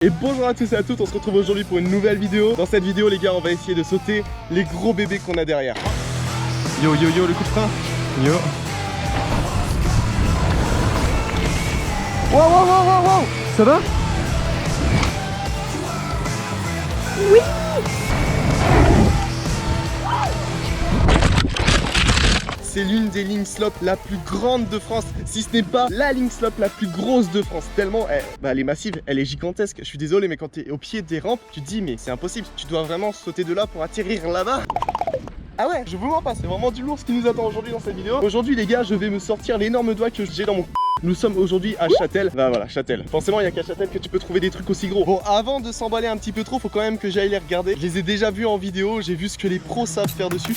Et bonjour à tous et à toutes, on se retrouve aujourd'hui pour une nouvelle vidéo. Dans cette vidéo les gars, on va essayer de sauter les gros bébés qu'on a derrière. Yo yo yo, le coup de frein. Yo. Wow wow wow wow wow. Ça va? Oui. C'est l'une des lignes slope la plus grande de France, si ce n'est pas la ligne slope la plus grosse de France. Tellement elle est massive, elle est gigantesque. Je suis désolé, mais quand tu es au pied des rampes, tu te dis mais c'est impossible, tu dois vraiment sauter de là pour atterrir là-bas. Ah ouais, je vous mens pas, c'est vraiment du lourd ce qui nous attend aujourd'hui dans cette vidéo. Aujourd'hui les gars, je vais me sortir l'énorme doigt que j'ai dans mon... Nous sommes aujourd'hui à Châtel. Bah voilà, Châtel. Forcément, il n'y a qu'à Châtel que tu peux trouver des trucs aussi gros. Bon, avant de s'emballer un petit peu trop, faut quand même que j'aille les regarder. Je les ai déjà vus en vidéo, j'ai vu ce que les pros savent faire dessus.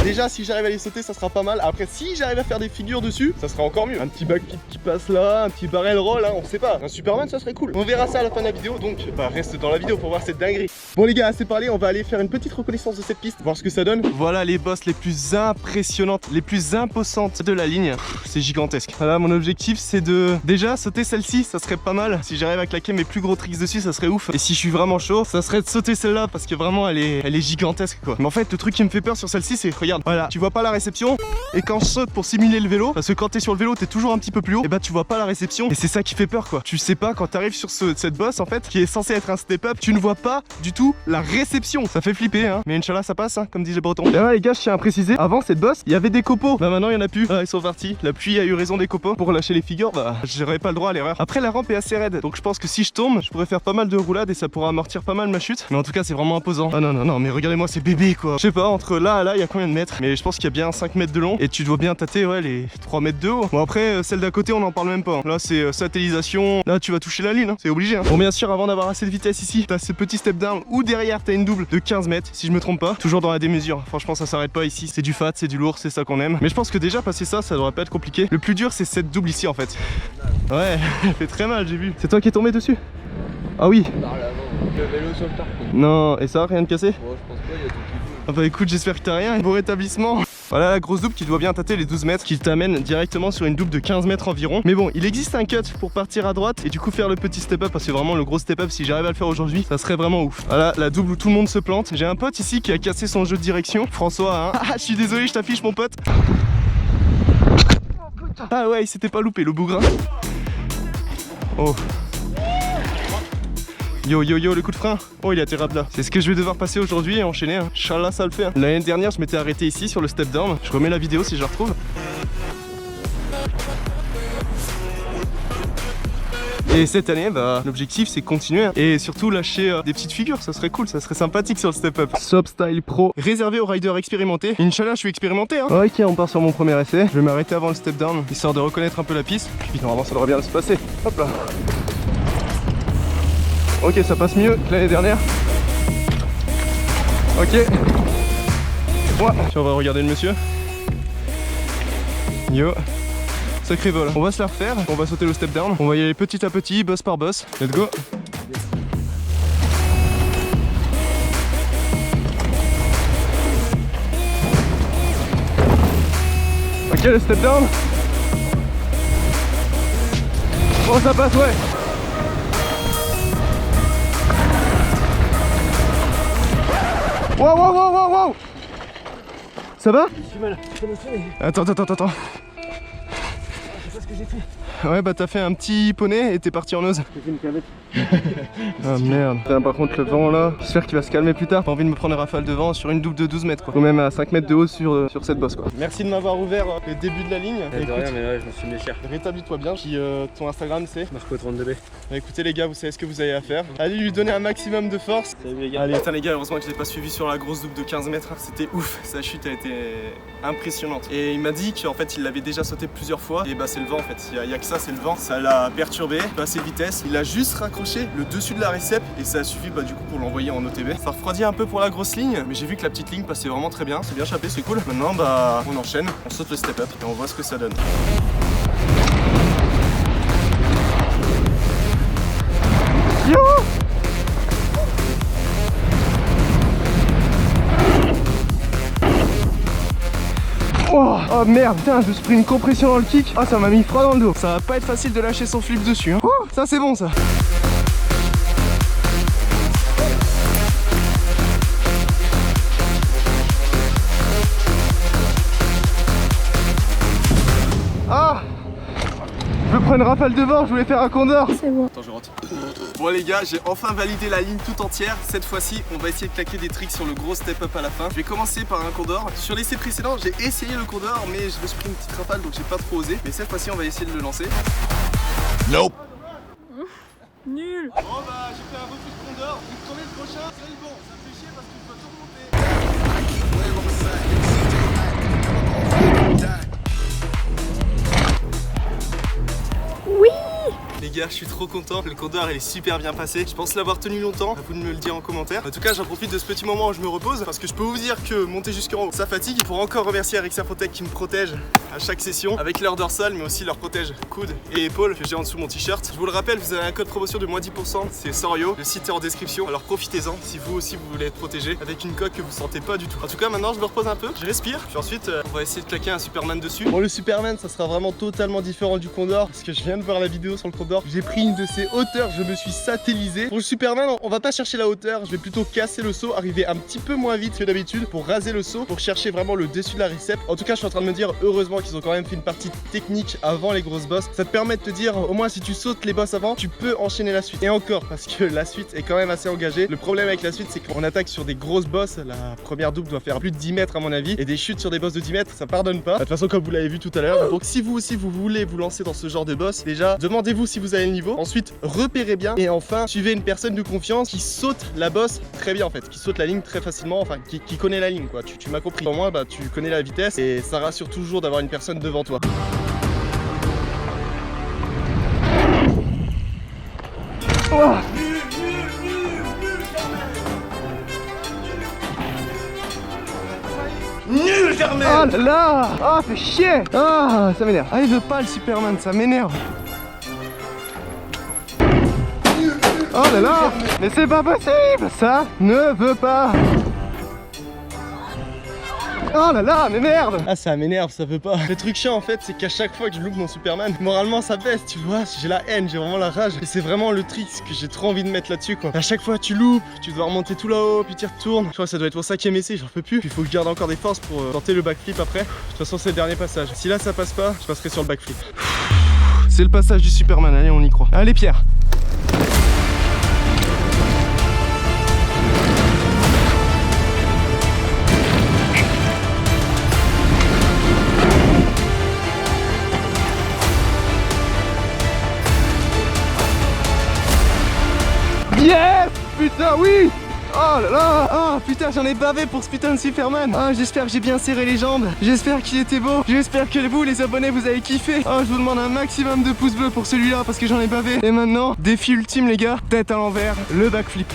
Déjà, si j'arrive à les sauter, ça sera pas mal. Après, si j'arrive à faire des figures dessus, ça sera encore mieux. Un petit backflip qui passe là, un petit barrel roll, hein, on sait pas. Un Superman, ça serait cool. On verra ça à la fin de la vidéo, donc bah, reste dans la vidéo pour voir cette dinguerie. Bon les gars, assez parlé, on va aller faire une petite reconnaissance de cette piste, voir ce que ça donne. Voilà les bosses les plus impressionnantes, les plus imposantes de la ligne. C'est gigantesque. Voilà, mon objectif, c'est de déjà sauter celle-ci, ça serait pas mal. Si j'arrive à claquer mes plus gros tricks dessus, ça serait ouf. Et si je suis vraiment chaud, ça serait de sauter celle-là, parce que vraiment, elle est gigantesque quoi. Mais en fait, le truc qui me fait peur sur celle-ci, c'est, regarde, voilà, tu vois pas la réception, et quand je saute pour simuler le vélo, parce que quand t'es sur le vélo t'es toujours un petit peu plus haut, et bah tu vois pas la réception, et c'est ça qui fait peur quoi. Tu sais pas, quand t'arrives sur cette bosse en fait, qui est censée être un step up, tu ne vois pas du tout la réception. Ça fait flipper hein, mais Inch'Allah ça passe hein, comme disent les Bretons. Et là les gars, je tiens à préciser, avant cette bosse il y avait des copeaux, bah maintenant il y en a plus. Ah, ils sont partis, la pluie a eu raison des copeaux. Pour lâcher les figures, bah j'aurais pas le droit à l'erreur. Après la rampe est assez raide, donc je pense que si je tombe, je pourrais faire pas mal de roulades et ça pourra amortir pas mal ma chute, mais en tout cas c'est vraiment imposant. Ah non non non, mais regardez-moi ces bébés quoi. Je sais pas, entre là et là il y a combien de mètres, mais je pense qu'il y a bien 5 mètres de long et tu dois bien tâter ouais les 3 mètres de haut. Bon après celle d'à côté on en parle même pas. Là c'est satellisation, là tu vas toucher la ligne hein. C'est obligé hein. Bon bien sûr, avant d'avoir assez de vitesse ici, t'as ce petit step down ou derrière t'as une double de 15 mètres si je me trompe pas. Toujours dans la démesure, franchement ça s'arrête pas ici. C'est du fat, c'est du lourd, c'est ça qu'on aime. Mais je pense que déjà passer ça, ça devrait pas être compliqué. Le plus dur c'est cette double ici en fait. Ouais, elle fait très mal, j'ai vu. C'est toi qui es tombé dessus? Ah oui. Par là, le vélo sur le tarpon. Non, et ça, rien de cassé? Bon, je pense pas, il y a tout qui bouge. Ah bah écoute, j'espère que t'as rien, bon rétablissement. Voilà la grosse double qui doit bien tâter les 12 mètres, qui t'amène directement sur une double de 15 mètres environ. Mais bon, il existe un cut pour partir à droite et du coup faire le petit step up, parce que vraiment le gros step up, si j'arrive à le faire aujourd'hui, ça serait vraiment ouf. Voilà la double où tout le monde se plante. J'ai un pote ici qui a cassé son jeu de direction, François hein. Ah je suis désolé, je t'affiche mon pote. Ah ouais, il s'était pas loupé le bougrin. Oh. Yo yo yo, le coup de frein. Oh il est atterrable là. C'est ce que je vais devoir passer aujourd'hui et enchaîner hein. Inch'Allah ça le fait hein. L'année dernière je m'étais arrêté ici sur le step down. Je remets la vidéo si je la retrouve. Et cette année, bah, l'objectif c'est continuer hein. Et surtout lâcher des petites figures, ça serait cool, ça serait sympathique sur le step up. Soap Style Pro, réservé aux riders expérimentés. Inch'Allah, je suis expérimenté hein. Ok, on part sur mon premier essai. Je vais m'arrêter avant le step down, histoire de reconnaître un peu la piste. Puis normalement ça devrait bien se passer. Hop là. Ok, ça passe mieux que l'année dernière. Ok. Ouais. Puis on va regarder le monsieur. Yo. Sacré vol. On va se la refaire, on va sauter le step down. On va y aller petit à petit, boss par boss. Let's go. Ok, le step down. Oh, ça passe, ouais. Wow, wow, wow, wow, wow. Ça va? J'ai mal, ça m'a fait. Attends. Je sais pas ce que j'ai fait. Ouais bah t'as fait un petit poney et t'es parti en ose. J'ai fait une cavette. Ah merde. Par contre le vent là, j'espère qu'il va se calmer plus tard. Pas envie de me prendre une rafale de vent sur une double de 12 mètres quoi. Ou même à 5 mètres de haut sur cette bosse quoi. Merci de m'avoir ouvert le début de la ligne. De rien, mais là je me suis mis cher. Rétablis-toi bien. Puis ton Instagram c'est Marco32B. Bah, écoutez les gars, vous savez ce que vous avez à faire. Allez lui donner un maximum de force. Salut les gars. Allez, putain les gars, heureusement que je l'ai pas suivi sur la grosse double de 15 mètres. C'était ouf, sa chute a été impressionnante. Et il m'a dit qu'en fait il l'avait déjà sauté plusieurs fois. Et bah c'est le vent en fait, il y a que ça, c'est le vent. Ça l'a perturbé, passé vitesse. Il a juste raccroché le dessus de la récep et ça a suffi bah, du coup pour l'envoyer en OTB. Ça refroidit un peu pour la grosse ligne, mais j'ai vu que la petite ligne passait vraiment très bien. C'est bien chapé, c'est cool. Maintenant bah on enchaîne, on saute le step up et on voit ce que ça donne. Oh merde, putain, je me suis pris une compression dans le kick. Ah, ça m'a mis froid dans le dos. Ça va pas être facile de lâcher son flip dessus, hein. Oh, ça c'est bon ça. Ah, je prends une rafale de vent, je voulais faire un condor. C'est bon. Attends, je rentre. Bon les gars, j'ai enfin validé la ligne tout entière. Cette fois-ci, on va essayer de claquer des tricks sur le gros step up à la fin. Je vais commencer par un condor. Sur l'essai précédent, j'ai essayé le condor, mais je me suis pris une petite rafale, donc j'ai pas trop osé. Mais cette fois-ci, on va essayer de le lancer. Nope. Nul. Bon bah, j'ai fait un refus de condor. Vous prenez le prochain, c'est le bon. Ça me fait chier parce qu'il faut tout remonter. Oui. Les gars, je suis trop content. Le condor, il est super bien passé. Je pense l'avoir tenu longtemps. À vous de me le dire en commentaire. En tout cas, j'en profite de ce petit moment où je me repose parce que je peux vous dire que monter jusqu'en haut, ça fatigue. Pour encore remercier Eric Protect qui me protège à chaque session avec leur dorsal, mais aussi leur protège coude et épaules que j'ai en dessous mon t-shirt. Je vous le rappelle, vous avez un code promotion de moins 10%. C'est Sorio. Le site est en description. Alors profitez-en si vous aussi vous voulez être protégé avec une coque que vous sentez pas du tout. En tout cas, maintenant, je me repose un peu. Je respire. Puis ensuite, on va essayer de claquer un Superman dessus. Bon, le Superman, ça sera vraiment totalement différent du condor parce que je viens de voir la vidéo sur le condor. J'ai pris une de ses hauteurs, je me suis satellisé. Pour le Superman, on va pas chercher la hauteur, je vais plutôt casser le saut, arriver un petit peu moins vite que d'habitude pour raser le saut, pour chercher vraiment le dessus de la récep. En tout cas, je suis en train de me dire, heureusement qu'ils ont quand même fait une partie technique avant les grosses bosses. Ça te permet de te dire, au moins si tu sautes les bosses avant, tu peux enchaîner la suite. Et encore, parce que la suite est quand même assez engagée. Le problème avec la suite, c'est qu'on attaque sur des grosses bosses. La première double doit faire plus de 10 mètres à mon avis. Et des chutes sur des bosses de 10 mètres, ça pardonne pas. De toute façon, comme vous l'avez vu tout à l'heure. Donc si vous aussi, vous voulez vous lancer dans ce genre de boss, déjà, demandez-vous si vous avez le niveau. Ensuite, repérez bien et enfin suivez une personne de confiance qui saute la bosse très bien en fait, qui saute la ligne très facilement, enfin qui connaît la ligne quoi, tu m'as compris. Pour moi bah tu connais la vitesse et ça rassure toujours d'avoir une personne devant toi. Oh nul Germain. Ah là là. Ah fait chier. Ah ça m'énerve. Ah il veut pas le Superman, ça m'énerve. Oh là là. Mais c'est pas possible. Ça ne veut pas. Oh là là, mais merde. Ah ça m'énerve, ça veut pas. Le truc chiant en fait, c'est qu'à chaque fois que je loupe mon Superman, moralement ça baisse, tu vois. J'ai la haine, j'ai vraiment la rage. Et c'est vraiment le trick que j'ai trop envie de mettre là-dessus quoi. À chaque fois tu loupes, tu dois remonter tout là-haut, puis tu retournes. Je crois que ça doit être pour ça qu'il essai, j'en peux plus. Puis il faut que je garde encore des forces pour tenter le backflip après. De toute façon c'est le dernier passage. Si là ça passe pas, je passerai sur le backflip. C'est le passage du Superman, allez on y croit. Allez Pierre. Yes! Putain oui! Oh là là! Oh putain j'en ai bavé pour ce putain de Superman! Ah j'espère que j'ai bien serré les jambes, j'espère qu'il était beau, j'espère que vous les abonnés vous avez kiffé! Oh je vous demande un maximum de pouces bleus pour celui-là parce que j'en ai bavé! Et maintenant, défi ultime les gars, tête à l'envers, le backflip!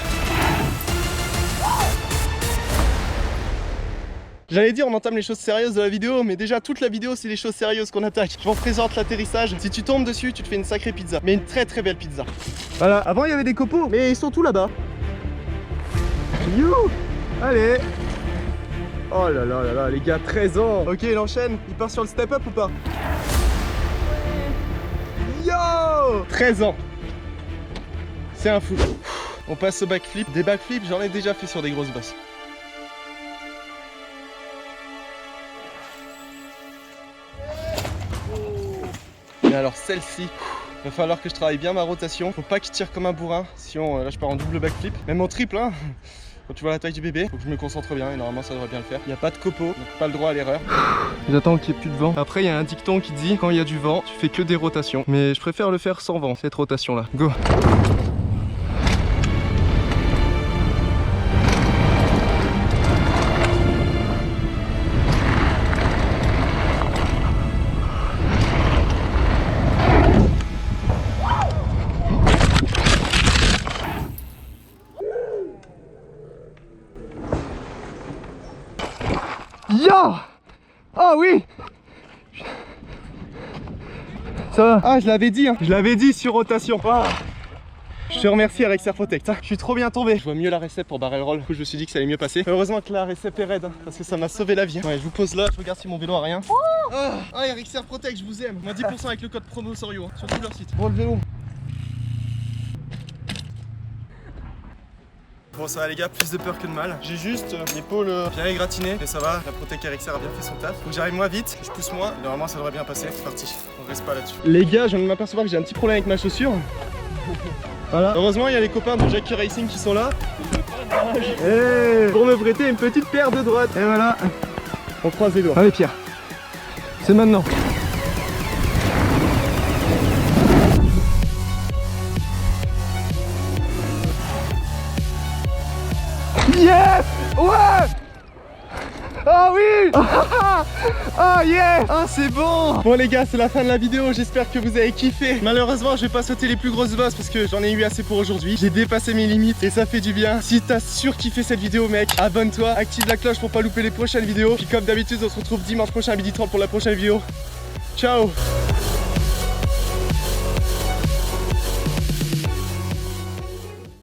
J'allais dire on entame les choses sérieuses de la vidéo, mais déjà toute la vidéo c'est les choses sérieuses qu'on attaque. Je vous présente l'atterrissage. Si tu tombes dessus, tu te fais une sacrée pizza, mais une très très belle pizza. Voilà, avant il y avait des copeaux, mais ils sont tous là-bas. You. Allez. Oh là là là là, les gars, 13 ans. Ok, il enchaîne, il part sur le step up ou pas? Yo 13 ans. C'est un fou. On passe au backflip. Des backflips, j'en ai déjà fait sur des grosses bosses. Mais alors celle-ci, va falloir que je travaille bien ma rotation. Faut pas qu'il tire comme un bourrin, sinon là je pars en double backflip. Même en triple hein. Quand tu vois la taille du bébé, faut que je me concentre bien et normalement ça devrait bien le faire. Il n'y a pas de copeaux, donc pas le droit à l'erreur. J'attends qu'il n'y ait plus de vent. Après il y a un dicton qui dit quand il y a du vent, tu fais que des rotations. Mais je préfère le faire sans vent, cette rotation là. Go. Yo! Oh oui! Ça va. Ah je l'avais dit hein. Je l'avais dit sur rotation. Ah. Je te remercie Rexair Protect. Je suis trop bien tombé. Je vois mieux la récep pour barrel roll. Du coup, je me suis dit que ça allait mieux passer. Heureusement que la récep est raide hein, parce que ça m'a sauvé la vie. Ouais, je vous pose là. Je regarde si mon vélo a rien. Ah, Rexair Protect, je vous aime. Moins 10% avec le code promo Sorio hein, sur tout leur site. Bon, le vélo. Bon ça va les gars, plus de peur que de mal. J'ai juste l'épaule bien égratignée, mais ça va, la Protec Rexair a bien fait son taf. Faut que j'arrive moins vite, je pousse moins, normalement ça devrait bien passer, c'est parti. On reste pas là-dessus. Les gars, je viens de m'apercevoir que j'ai un petit problème avec ma chaussure. Voilà. Heureusement il y a les copains de Jackie Racing qui sont là. Pour me prêter une petite paire de droite. Et voilà. On croise les doigts. Allez Pierre. C'est maintenant. Yes! Ouais! Ah oui! Ah yeah! Ah c'est bon! Bon les gars, c'est la fin de la vidéo, j'espère que vous avez kiffé. Malheureusement, je vais pas sauter les plus grosses bosses parce que j'en ai eu assez pour aujourd'hui. J'ai dépassé mes limites et ça fait du bien. Si t'as surkiffé cette vidéo mec, abonne-toi, active la cloche pour pas louper les prochaines vidéos. Puis comme d'habitude, on se retrouve dimanche prochain à 12h30 pour la prochaine vidéo. Ciao!